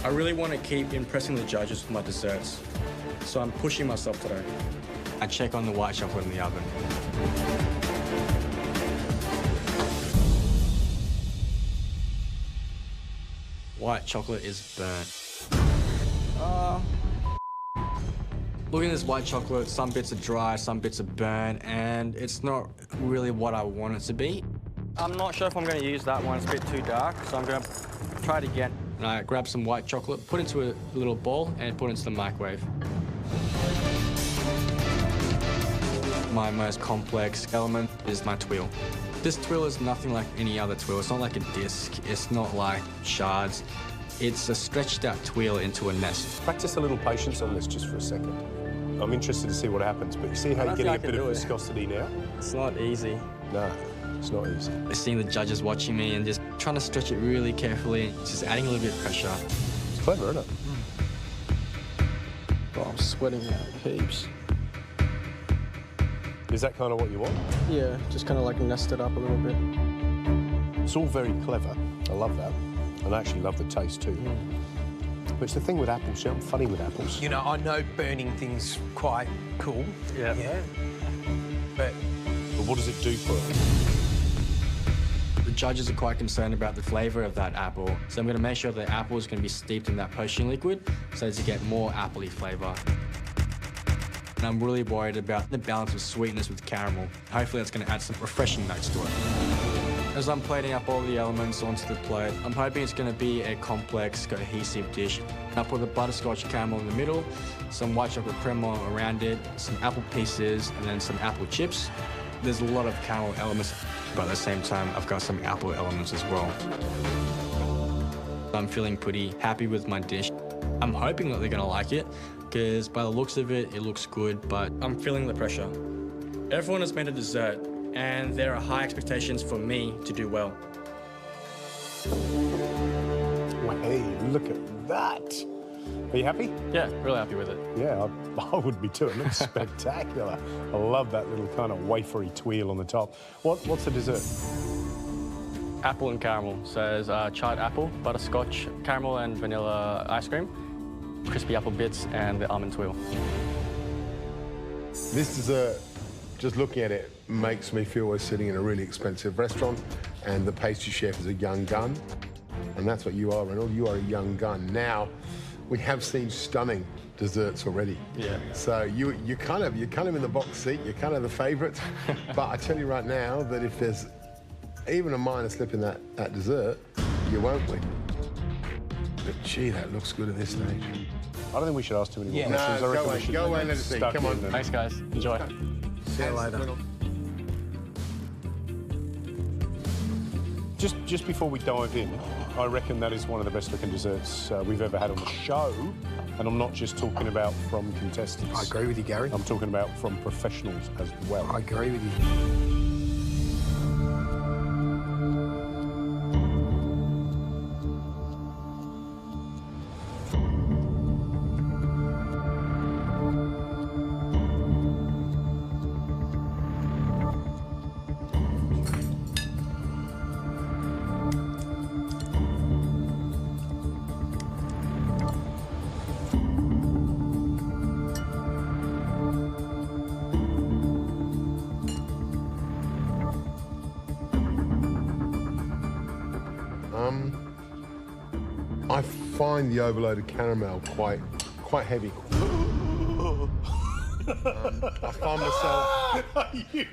I really want to keep impressing the judges with my desserts, so I'm pushing myself today. I check on the white chocolate in the oven. White chocolate is burnt. Looking at this white chocolate, some bits are dry, some bits are burnt, and it's not really what I want it to be. I'm not sure if I'm going to use that one. It's a bit too dark, so I'm going to try it again. And I grab some white chocolate, put it into a little bowl, and put it into the microwave. My most complex element is my twirl. This twirl is nothing like any other twirl. It's not like a disc. It's not like shards. It's a stretched out twirl into a nest. Practice a little patience on this just for a second. I'm interested to see what happens, but you see how you're getting a bit of viscosity now? It's not easy. No, it's not easy. Seeing the judges watching me and just trying to stretch it really carefully, just adding a little bit of pressure. It's clever, isn't it? Oh, I'm sweating out heaps. Is that kind of what you want? Yeah, just kind of like nest it up a little bit. It's all very clever. I love that. And I actually love the taste too. But it's the thing with apples, see, I'm funny with apples. You know, I know burning things quite cool. Yeah. But what does it do for it? The judges are quite concerned about the flavour of that apple, so I'm going to make sure the apple is going to be steeped in that poaching liquid so as to get more appley flavour. And I'm really worried about the balance of sweetness with caramel. Hopefully that's going to add some refreshing notes to it. As I'm plating up all the elements onto the plate, I'm hoping it's going to be a complex, cohesive dish. I put the butterscotch caramel in the middle, some white chocolate crema around it, some apple pieces, and then some apple chips. There's a lot of caramel elements, but at the same time, I've got some apple elements as well. I'm feeling pretty happy with my dish. I'm hoping that they're going to like it, because by the looks of it, it looks good, but I'm feeling the pressure. Everyone has made a dessert, and there are high expectations for me to do well. Hey, look at that. Are you happy? Yeah, really happy with it. Yeah, I would be too. It looks spectacular. I love that little kind of wafery twirl on the top. What's the dessert? Apple and caramel. So there's charred apple, butterscotch, caramel and vanilla ice cream, crispy apple bits, and the almond twirl. This dessert, just looking at it, makes me feel we're sitting in a really expensive restaurant and the pastry chef is a young gun. And that's what you are, Reynold. You are a young gun. Now, we have seen stunning desserts already. Yeah. So you're kind of in the box seat. You're kind of the favourite. But I tell you right now that if there's even a minor slip in that dessert, you won't win. But gee, that looks good at this stage. I don't think we should ask too many more No, questions. I reckon we should go away and let us see. stuck Come on. in and- Thanks, guys. Enjoy. See you later. Just before we dive in, I reckon that is one of the best looking desserts we've ever had on the show. And I'm not just talking about from contestants. I agree with you, Gary. I'm talking about from professionals as well. I agree with you. I find the overloaded caramel quite heavy. I find myself.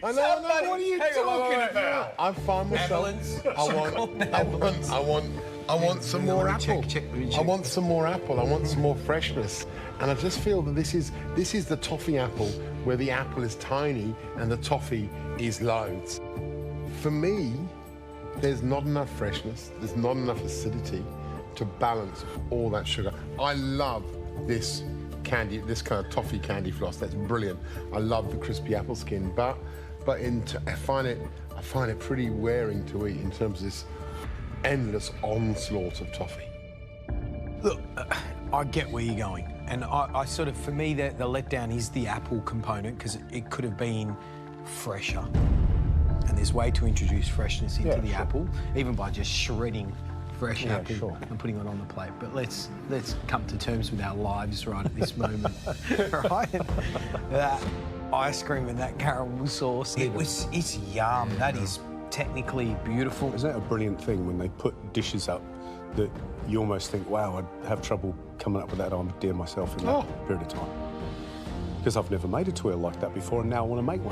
I know. What are you talking about? I find myself. I want some more apple. I want some more apple. I want some more freshness. And I just feel that this is the toffee apple, where the apple is tiny and the toffee is loads. For me, there's not enough freshness. There's not enough acidity to balance all that sugar. I love this candy, this kind of toffee candy floss. That's brilliant. I love the crispy apple skin, but I find it pretty wearing to eat in terms of this endless onslaught of toffee. Look, I get where you're going. And I sort of, for me, the letdown is the apple component, because it could have been fresher. And there's a way to introduce freshness into the apple, even by just shredding fresh Yeah, apple sure. and putting it on the plate. But let's come to terms with our lives right at this moment, right? That ice cream and that caramel sauce, it's yum. That is technically beautiful. Isn't it a brilliant thing when they put dishes up that you almost think, wow, I'd have trouble coming up with that idea myself in that period of time? Because I've never made a twirl like that before, and now I want to make one.